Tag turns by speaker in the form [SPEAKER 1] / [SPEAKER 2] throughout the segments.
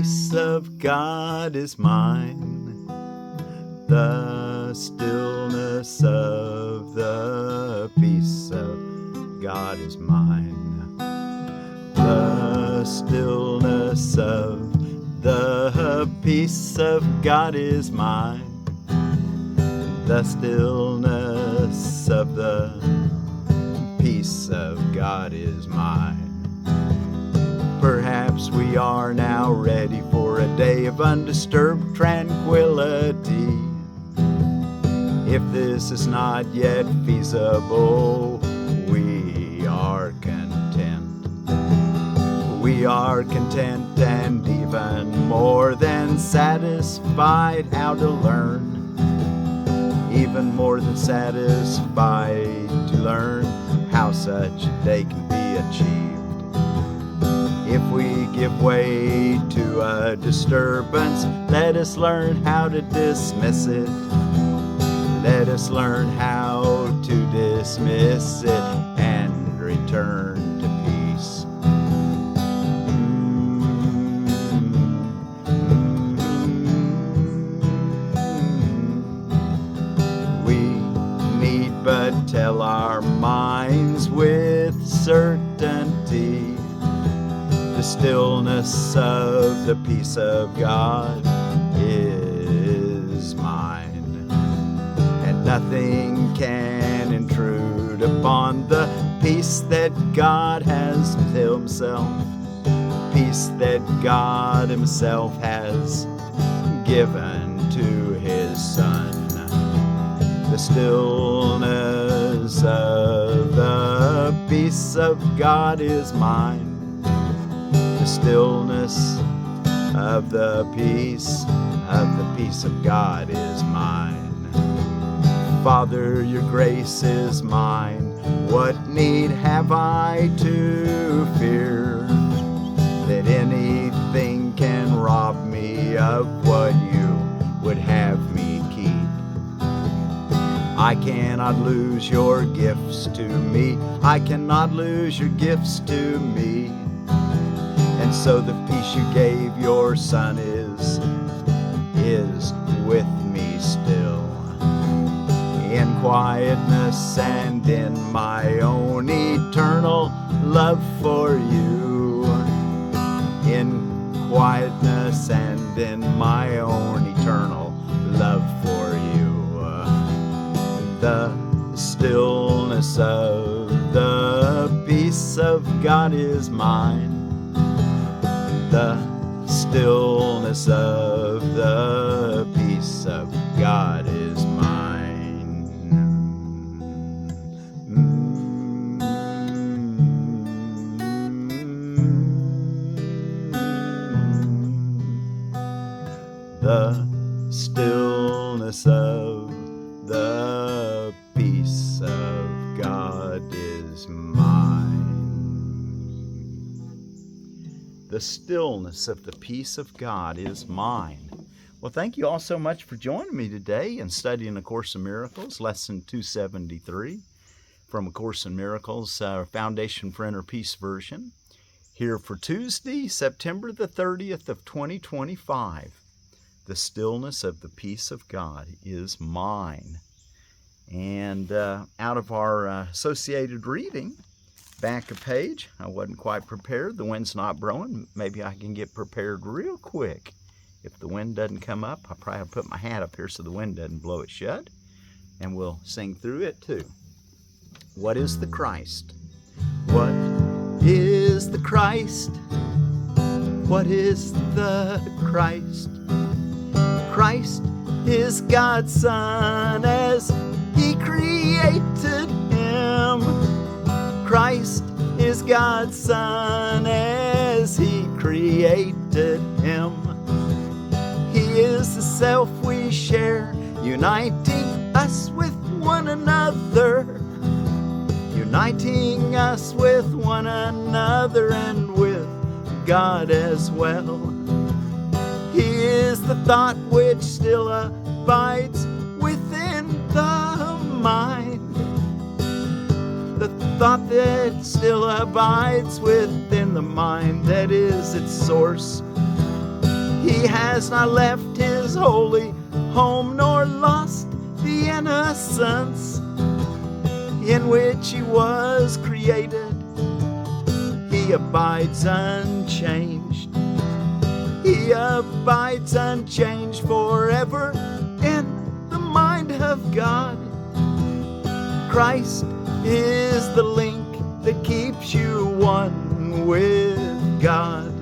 [SPEAKER 1] peace of God is mine. The stillness of the peace of God is mine. The stillness of the peace of God is mine. The stillness of the peace of God is mine. Perhaps we are now ready for a day of undisturbed tranquility. If this is not yet feasible, we are content. We are content and even more than satisfied how to learn. Even more than satisfied to learn how such a day can be achieved. If we give way to a disturbance, let us learn how to dismiss it. Let us learn how to dismiss it and return to peace. We need but tell our minds with certainty the stillness of the peace of God is mine. And nothing can intrude upon the peace that God has himself, peace that God himself has given to his Son. The stillness of the peace of God is mine. The stillness of the peace of God is mine. Father, your grace is mine. What need have I to fear that anything can rob me of what you would have me keep? I cannot lose your gifts to me. I cannot lose your gifts to me. And so the peace you gave your Son is with me still. In quietness and in my own eternal love for you. In quietness and in my own eternal love for you. The stillness of the peace of God is mine. The stillness of the peace of God is mine. The stillness of the peace of God is mine. The stillness of the peace of God is mine. Well, thank you all so much for joining me today in studying A Course in Miracles, Lesson 273 from A Course in Miracles, Foundation for Inner Peace version, here for Tuesday, September the 30th of 2025. The stillness of the peace of God is mine. And out of our associated reading, back a page, I wasn't quite prepared. The wind's not blowing. Maybe I can get prepared real quick. If the wind doesn't come up, I'll probably have to put my hat up here so the wind doesn't blow it shut. And we'll sing through it too. What is the Christ? What is the Christ? What is the Christ? Christ is God's Son as He created Him. Christ is God's Son as He created Him. He is the self we share, uniting us with one another. Uniting us with one another and with God as well. He is the thought which still abides within the mind. The thought that still abides within the mind, that is its source. He has not left his holy home nor lost the innocence in which he was created. He abides unchanged. He abides unchanged forever in the mind of God. Christ is the link that keeps you one with God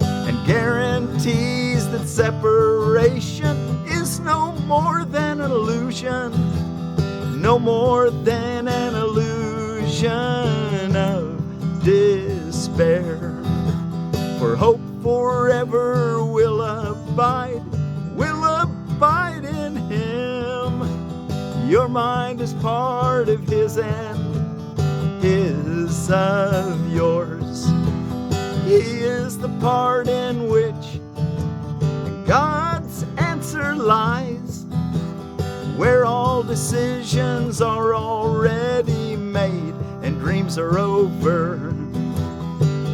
[SPEAKER 1] and guarantees that separation is no more than an illusion, no more than an illusion of despair. For hope forever will abide in Him. Your mind is part of His and His of yours. He is the part in which God's answer lies, where all decisions are already made and dreams are over.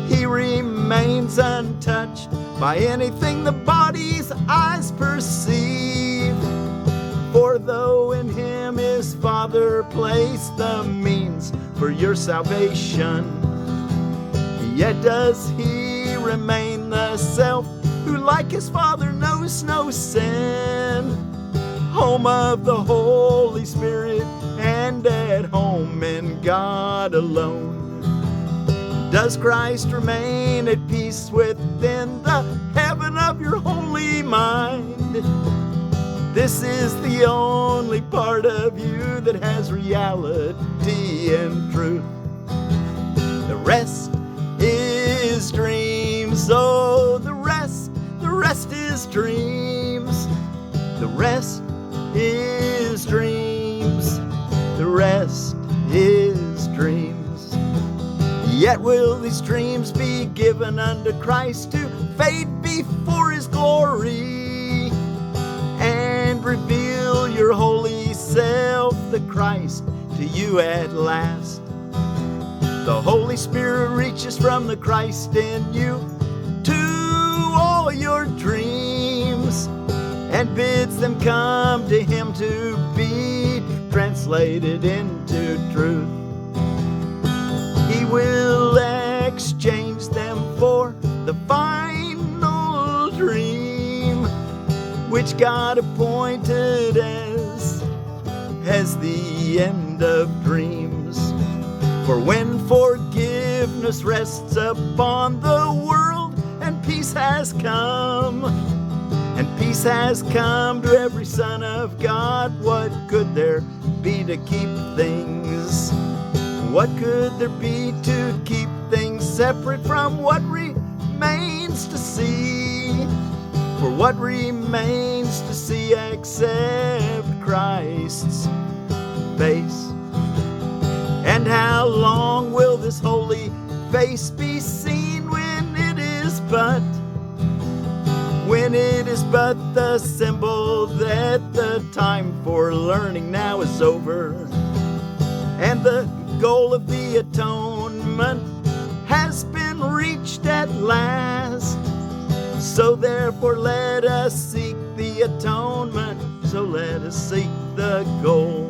[SPEAKER 1] He remains untouched by anything the body's eyes perceive. For though in Him His Father placed the means for your salvation, yet does He remain the self who like His Father knows no sin. Home of the Holy Spirit and at home in God alone. Does Christ remain at peace within the heaven of your holy mind? This is the only part of you that has reality and truth. The rest is dreams. Oh, the rest is dreams. The rest is dreams. The rest is dreams. Yet will these dreams be given unto Christ to fade before His glory and reveal your holy self, the Christ, to you at last. The Holy Spirit reaches from the Christ in you to all your dreams and bids them come to Him to be translated into truth. He will exchange them for the final dream, which God appointed as the end of dreams. For when forgiveness rests upon the world and peace has come, to every son of God, what could there be to keep things? What could there be to keep things separate from what remains to see? For what remains to see except Christ's face? And how long will this holy face be seen when it is but the symbol that the time for learning now is over, and the goal of the atonement has been reached at last? So therefore let us seek the atonement, so let us seek the goal.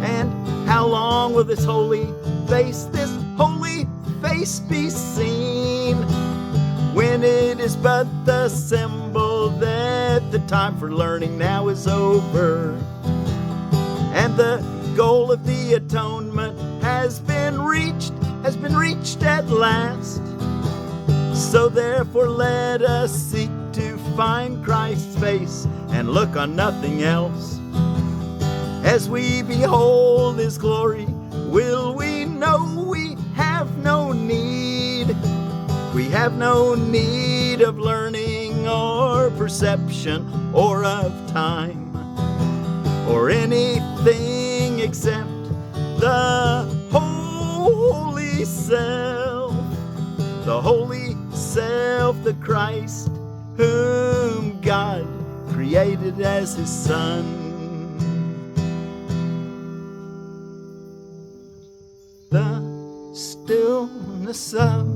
[SPEAKER 1] And how long will this holy face be seen, when it is but the symbol that the time for learning now is over, and the goal of the atonement has been reached at last? So therefore let us seek to find Christ's face and look on nothing else. As we behold His glory, will we know we have no need. We have no need of learning or perception or of time or anything except the holy self, the Christ, whom God created as His Son. The stillness of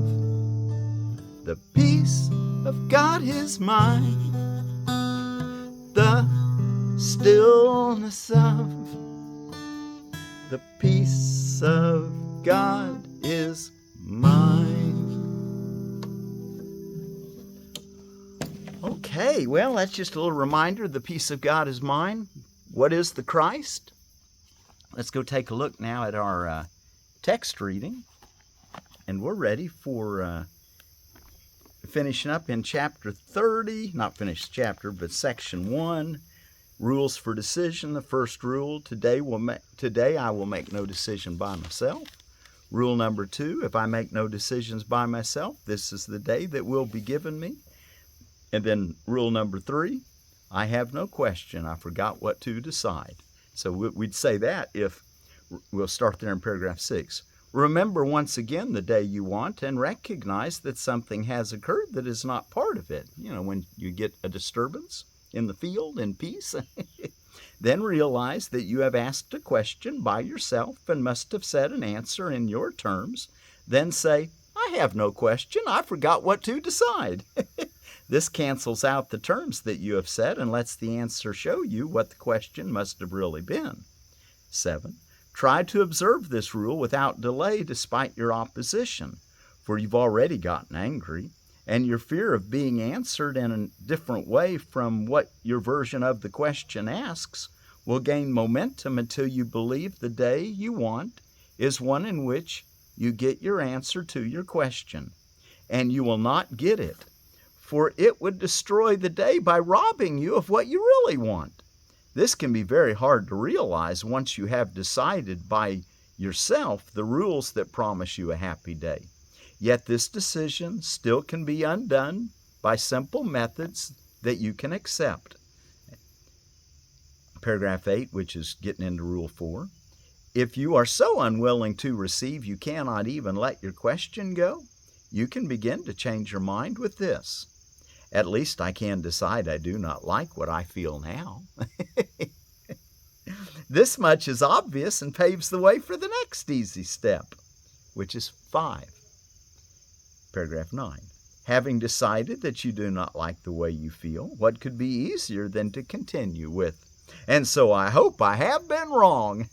[SPEAKER 1] The peace of God is mine. The stillness of the peace of God is mine. Okay, well, that's just a little reminder. The peace of God is mine. What is the Christ? Let's go take a look now at our text reading. And we're ready for finishing up in chapter 30. Not finished chapter, but section 1. Rules for decision. The first rule, today I will make no decision by myself. Rule number 2, if I make no decisions by myself, this is the day that will be given me. And then rule number 3, I have no question. I forgot what to decide. So we'd say that if, we'll start there in paragraph 6. Remember once again the day you want and recognize that something has occurred that is not part of it. You know, when you get a disturbance in the field in peace, then realize that you have asked a question by yourself and must have said an answer in your terms. Then say, I have no question. I forgot what to decide. This cancels out the terms that you have said and lets the answer show you what the question must have really been. 7. Try to observe this rule without delay despite your opposition, for you've already gotten angry, and your fear of being answered in a different way from what your version of the question asks will gain momentum until you believe the day you want is one in which you get your answer to your question, and you will not get it, for it would destroy the day by robbing you of what you really want. This can be very hard to realize once you have decided by yourself the rules that promise you a happy day. Yet this decision still can be undone by simple methods that you can accept. Paragraph 8, which is getting into rule 4. If you are so unwilling to receive you cannot even let your question go, you can begin to change your mind with this. At least I can decide I do not like what I feel now. This much is obvious and paves the way for the next easy step, which is 5. Paragraph 9. Having decided that you do not like the way you feel, what could be easier than to continue with, and so I hope I have been wrong.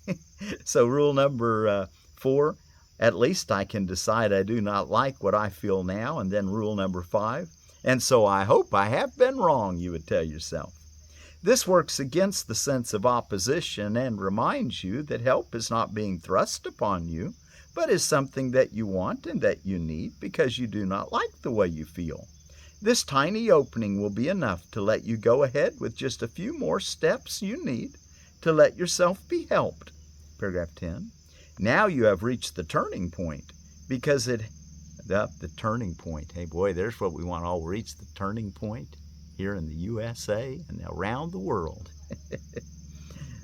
[SPEAKER 1] So rule number 4, at least I can decide I do not like what I feel now. And then rule number 5, and so I hope I have been wrong, you would tell yourself. This works against the sense of opposition and reminds you that help is not being thrust upon you, but is something that you want and that you need because you do not like the way you feel. This tiny opening will be enough to let you go ahead with just a few more steps you need to let yourself be helped. Paragraph 10. Now you have reached the turning point because the turning point. Hey boy, there's what we want to all reach, the turning point here in the USA and around the world.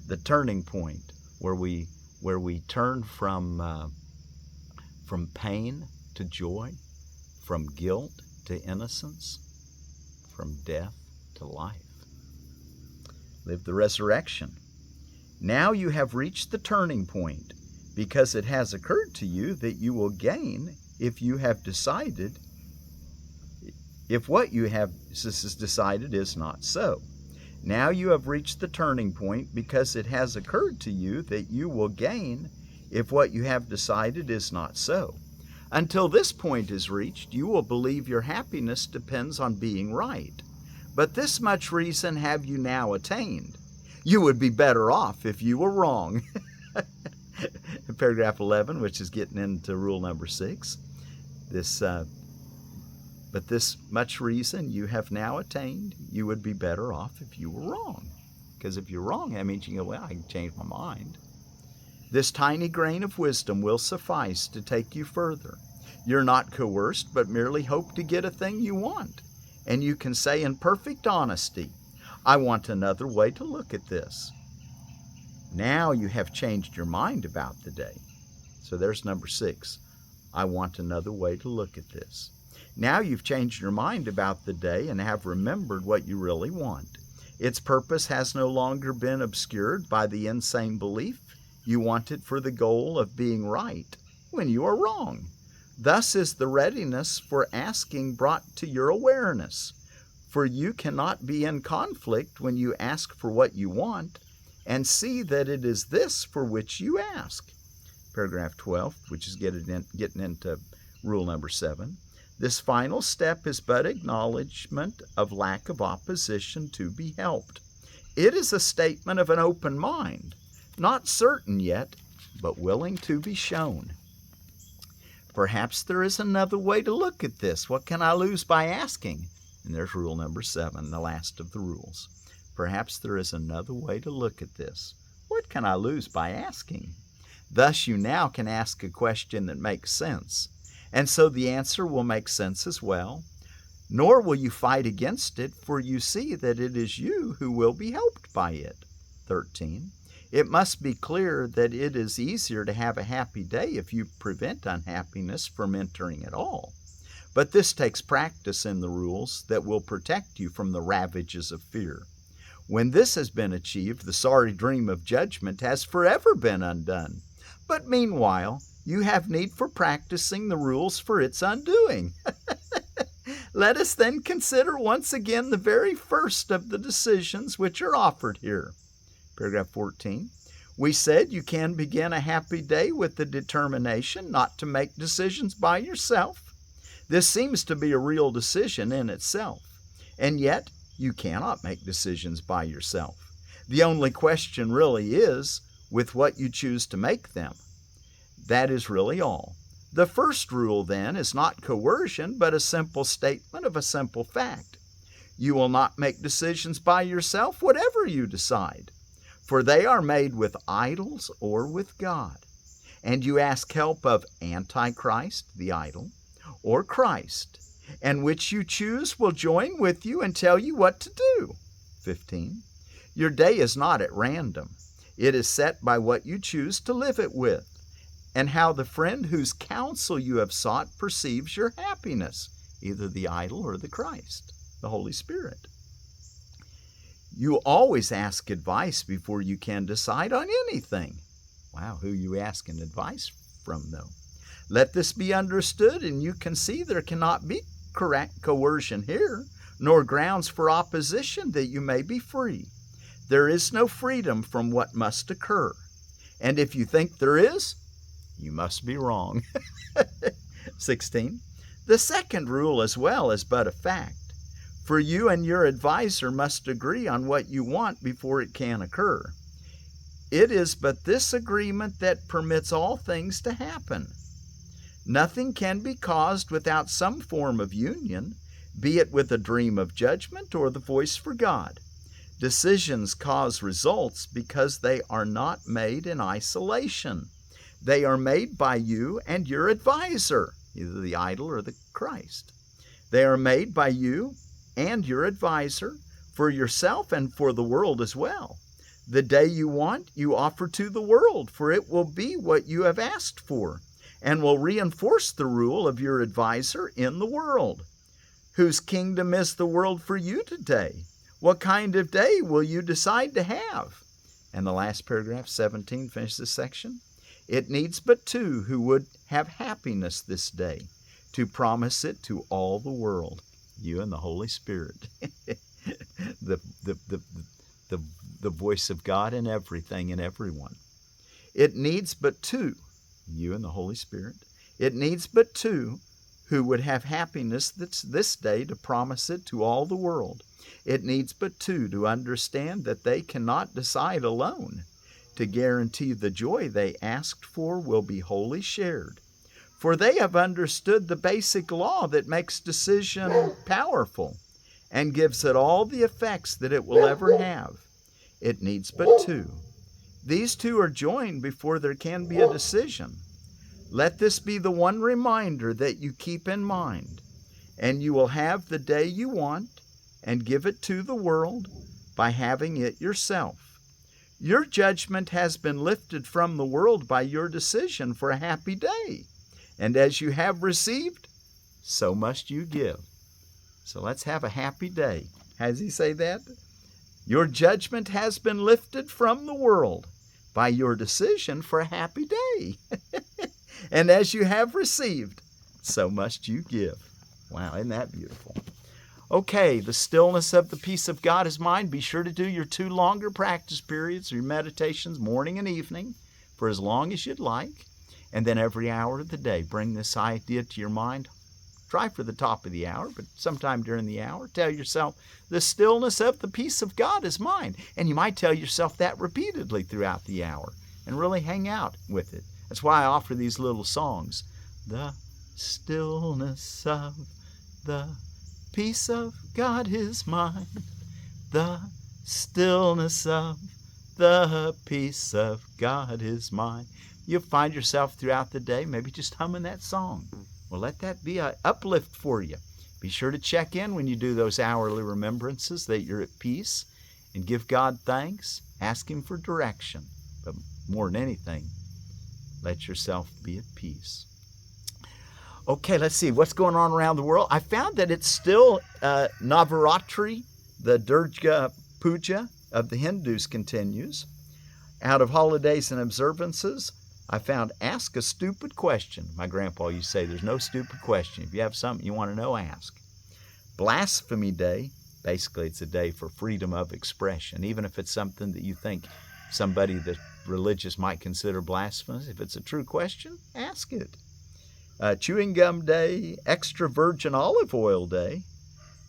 [SPEAKER 1] The turning point where we turn from pain to joy, from guilt to innocence, from death to life. Live the resurrection. Now you have reached the turning point because it has occurred to you that you will gain if you have decided, if what you have decided is not so. Now you have reached the turning point because it has occurred to you that you will gain if what you have decided is not so. Until this point is reached, you will believe your happiness depends on being right. But this much reason have you now attained. You would be better off if you were wrong. Paragraph 11, which is getting into rule number 6. But this much reason you have now attained, you would be better off if you were wrong. Because if you're wrong, that means you go, well, I can change my mind. This tiny grain of wisdom will suffice to take you further. You're not coerced, but merely hope to get a thing you want. And you can say in perfect honesty, I want another way to look at this. Now you have changed your mind about the day. So there's number 6. I want another way to look at this. Now you've changed your mind about the day and have remembered what you really want. Its purpose has no longer been obscured by the insane belief you want it for the goal of being right when you are wrong. Thus is the readiness for asking brought to your awareness. For you cannot be in conflict when you ask for what you want and see that it is this for which you ask. Paragraph 12, which is getting into rule number 7. This final step is but acknowledgement of lack of opposition to be helped. It is a statement of an open mind, not certain yet, but willing to be shown. Perhaps there is another way to look at this. What can I lose by asking? And there's rule number 7, the last of the rules. Perhaps there is another way to look at this. What can I lose by asking? Thus you now can ask a question that makes sense, and so the answer will make sense as well. Nor will you fight against it, for you see that it is you who will be helped by it. 13. It must be clear that it is easier to have a happy day if you prevent unhappiness from entering at all. But this takes practice in the rules that will protect you from the ravages of fear. When this has been achieved, the sorry dream of judgment has forever been undone. But meanwhile, you have need for practicing the rules for its undoing. Let us then consider once again the very first of the decisions which are offered here. Paragraph 14. We said you can begin a happy day with the determination not to make decisions by yourself. This seems to be a real decision in itself, and yet you cannot make decisions by yourself. The only question really is with what you choose to make them. That is really all. The first rule, then, is not coercion, but a simple statement of a simple fact. You will not make decisions by yourself, whatever you decide, for they are made with idols or with God. And you ask help of Antichrist, the idol, or Christ, and which you choose will join with you and tell you what to do. 15. Your day is not at random. It is set by what you choose to live it with, and how the friend whose counsel you have sought perceives your happiness, either the idol or the Christ, the Holy Spirit. You always ask advice before you can decide on anything. Wow, who are you asking advice from, though? Let this be understood, and you can see there cannot be correct coercion here, nor grounds for opposition that you may be free. There is no freedom from what must occur. And if you think there is, you must be wrong. 16. The second rule as well is but a fact. For you and your advisor must agree on what you want before it can occur. It is but this agreement that permits all things to happen. Nothing can be caused without some form of union, be it with a dream of judgment or the voice for God. Decisions cause results because they are not made in isolation. They are made by you and your advisor, either the idol or the Christ. They are made by you and your advisor, for yourself and for the world as well. The day you want, you offer to the world, for it will be what you have asked for, and will reinforce the rule of your advisor in the world. Whose kingdom is the world for you today? What kind of day will you decide to have? And the last paragraph, 17, finishes this section. It needs but two who would have happiness this day to promise it to all the world, you and the Holy Spirit. the voice of God in everything and everyone. It needs but two, you and the Holy Spirit. It needs but two who would have happiness this day to promise it to all the world. It needs but two to understand that they cannot decide alone, to guarantee the joy they asked for will be wholly shared. For they have understood the basic law that makes decision powerful and gives it all the effects that it will ever have. It needs but two. These two are joined before there can be a decision. Let this be the one reminder that you keep in mind, and you will have the day you want and give it to the world by having it yourself. Your judgment has been lifted from the world by your decision for a happy day. And as you have received, so must you give. So let's have a happy day. How does he say that? Your judgment has been lifted from the world by your decision for a happy day. And as you have received, so must you give. Wow, isn't that beautiful? Okay, the stillness of the peace of God is mine. Be sure to do your 2 longer practice periods, your meditations, morning and evening, for as long as you'd like. And then every hour of the day, bring this idea to your mind. Try for the top of the hour, but sometime during the hour, tell yourself, the stillness of the peace of God is mine. And you might tell yourself that repeatedly throughout the hour and really hang out with it. That's why I offer these little songs. The stillness of the peace of God is mine. The stillness of the peace of God is mine. You'll find yourself throughout the day maybe just humming that song. Well, let that be an uplift for you. Be sure to check in when you do those hourly remembrances that you're at peace, and give God thanks. Ask Him for direction. But more than anything, let yourself be at peace. Okay, let's see what's going on around the world. I found that it's still Navaratri, the Durga Puja of the Hindus, continues. Out of holidays and observances, I found Ask a Stupid Question. My grandpa used to say there's no stupid question. If you have something you want to know, ask. Blasphemy Day, basically it's a day for freedom of expression, even if it's something that you think somebody that's religious might consider blasphemous. If it's a true question, ask it. Chewing Gum Day, Extra Virgin Olive Oil Day,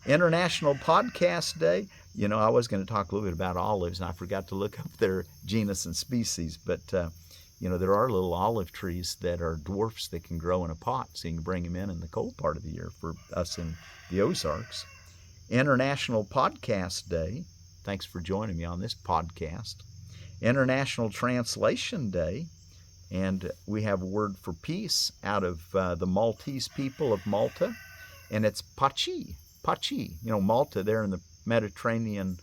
[SPEAKER 1] International Podcast Day. You know, I was going to talk a little bit about olives, and I forgot to look up their genus and species, but you know, there are little olive trees that are dwarfs that can grow in a pot, so you can bring them in the cold part of the year for us in the Ozarks. International Podcast Day. Thanks for joining me on this podcast. International Translation Day. And we have a word for peace out of the Maltese people of Malta, and it's Paci. Paci. You know, Malta, they're in the Mediterranean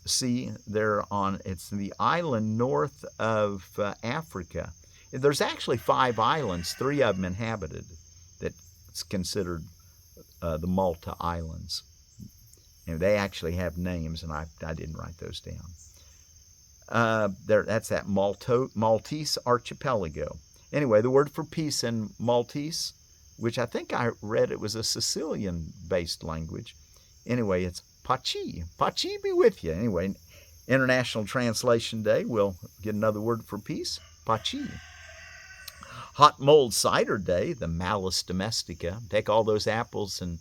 [SPEAKER 1] Sea. It's the island north of Africa. There's actually 5 islands, 3 of them inhabited, that's considered the Malta Islands. And they actually have names, and I didn't write those down. That's that Maltese archipelago. Anyway, the word for peace in Maltese, which I think I read it was a Sicilian-based language. Anyway, it's Paci. Paci be with you. Anyway, International Translation Day, we'll get another word for peace, Paci. Hot Mulled Cider Day, the Malus Domestica. Take all those apples and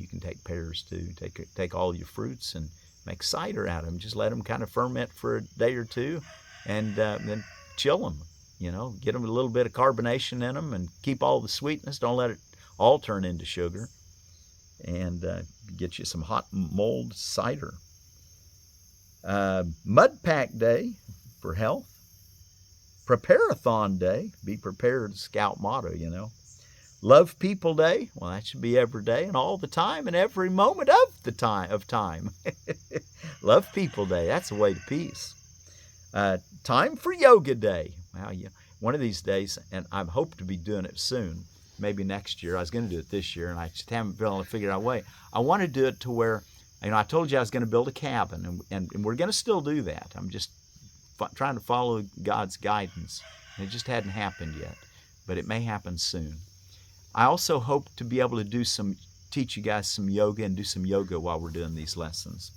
[SPEAKER 1] you can take pears too. Take all your fruits and make cider out of them. Just let them kind of ferment for a day or two, and then chill them. You know, get them a little bit of carbonation in them, and keep all the sweetness. Don't let it all turn into sugar. And get you some hot mulled cider. Mud Pack Day for health. PrepareAthon Day. Be prepared, Scout motto, you know. Love People Day, well, that should be every day and all the time and every moment of time. Love People Day, that's the way to peace. Time for Yoga Day. Wow, one of these days, and I hope to be doing it soon, maybe next year. I was going to do it this year, and I just haven't been able to figure out a way. I want to do it to where, you know, I told you I was going to build a cabin, and we're going to still do that. I'm just trying to follow God's guidance. It just hadn't happened yet, but it may happen soon. I also hope to be able to teach you guys some yoga and do some yoga while we're doing these lessons.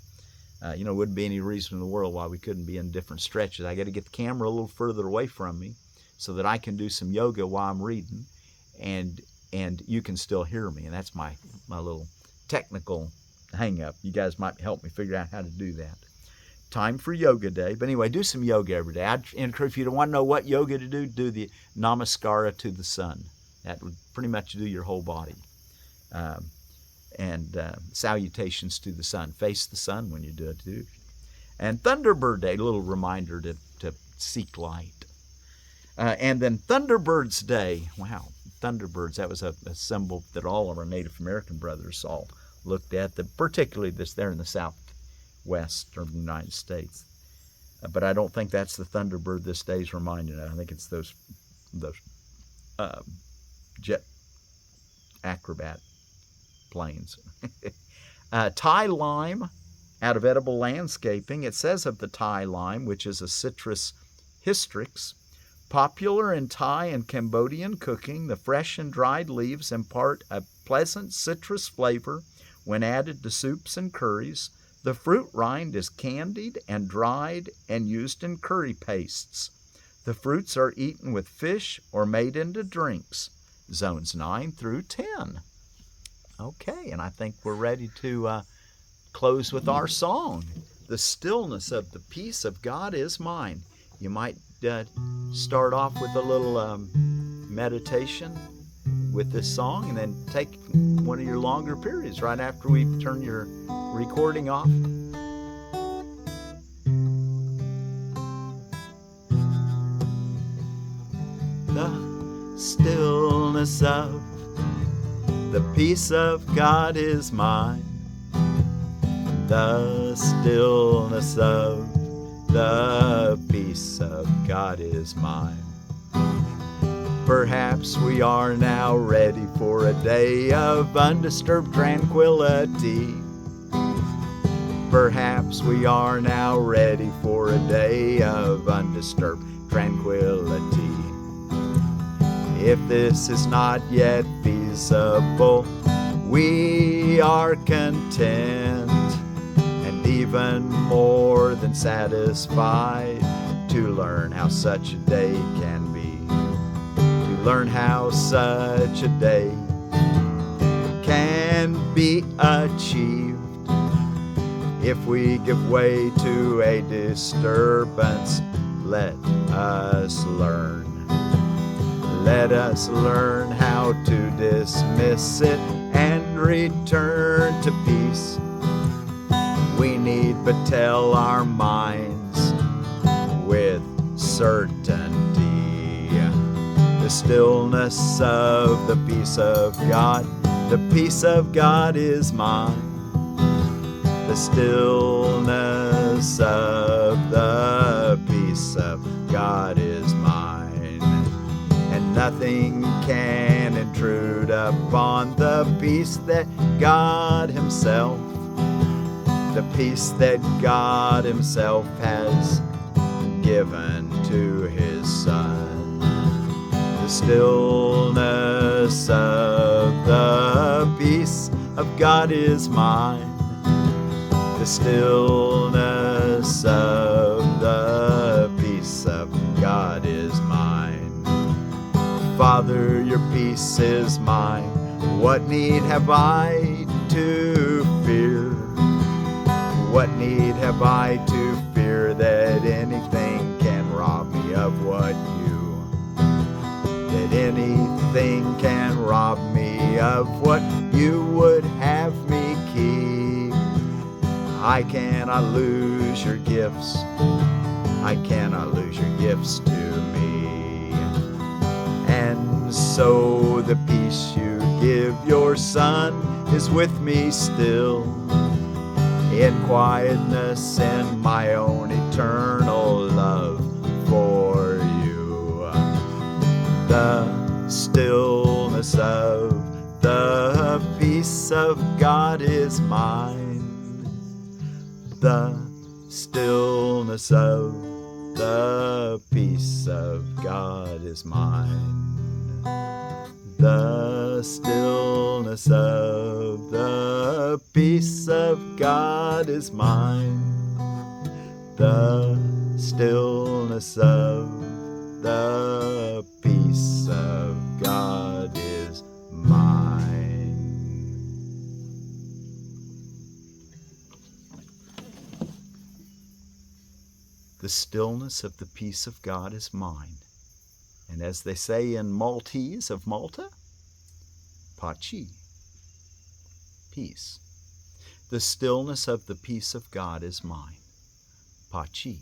[SPEAKER 1] You know, wouldn't be any reason in the world why we couldn't be in different stretches. I got to get the camera a little further away from me so that I can do some yoga while I'm reading, and you can still hear me. And that's my little technical hang-up. You guys might help me figure out how to do that. Time for Yoga Day. But anyway, do some yoga every day. I'd encourage, if you don't want to know what yoga to do the Namaskara to the sun. That would pretty much do your whole body. And salutations to the sun. Face the sun when you do it too. And Thunderbird Day, a little reminder to seek light. And then Thunderbirds Day. Wow, Thunderbirds, that was a symbol that all of our Native American brothers all looked at, particularly this there in the southwest of the United States. But I don't think that's the Thunderbird this day's reminding of. I think it's those jet acrobat planes. Thai lime, out of Edible Landscaping. It says of the Thai lime, which is a Citrus hystrix, Popular in Thai and Cambodian cooking, the fresh and dried leaves impart a pleasant citrus flavor when added to soups and curries. The fruit rind is candied and dried and used in curry pastes. The fruits are eaten with fish or made into drinks. Zones 9 through 10. Okay, and I think we're ready to close with our song. The stillness of the peace of God is mine. You might start off with a little meditation with this song, and then take one of your longer periods right after we turn your recording off. The stillness of the peace of God is mine. The stillness of the peace of God is mine. Perhaps we are now ready for a day of undisturbed tranquility. Perhaps we are now ready for a day of undisturbed tranquility. If this is not yet feasible, we are content and even more than satisfied to learn how such a day can be. To learn how such a day can be achieved if we give way to a disturbance. Let us learn. Let us learn how to dismiss it and return to peace. We need but tell our minds with certainty. The stillness of the peace of God, the peace of God is mine. The stillness of the peace of God is mine. And nothing can intrude upon the peace that God Himself, the peace that God Himself has given to His Son. The stillness of the peace of God is mine. The stillness of the peace of God is mine. Father, your peace is mine. What need have I to fear? What need have I to fear that anything can rob me of what that anything can rob me of what you would have me keep? I cannot lose your gifts. I cannot lose your gifts to me. And so the peace you give your Son is with me still, in quietness, in my own eternal love for you. The stillness of the peace of God is mine. The stillness of the peace of God is mine. The stillness of the peace of God is mine. The stillness of the peace of God is mine. The stillness of the peace of God is mine. And as they say in Maltese of Malta, Paci, peace. The stillness of the peace of God is mine. Paci.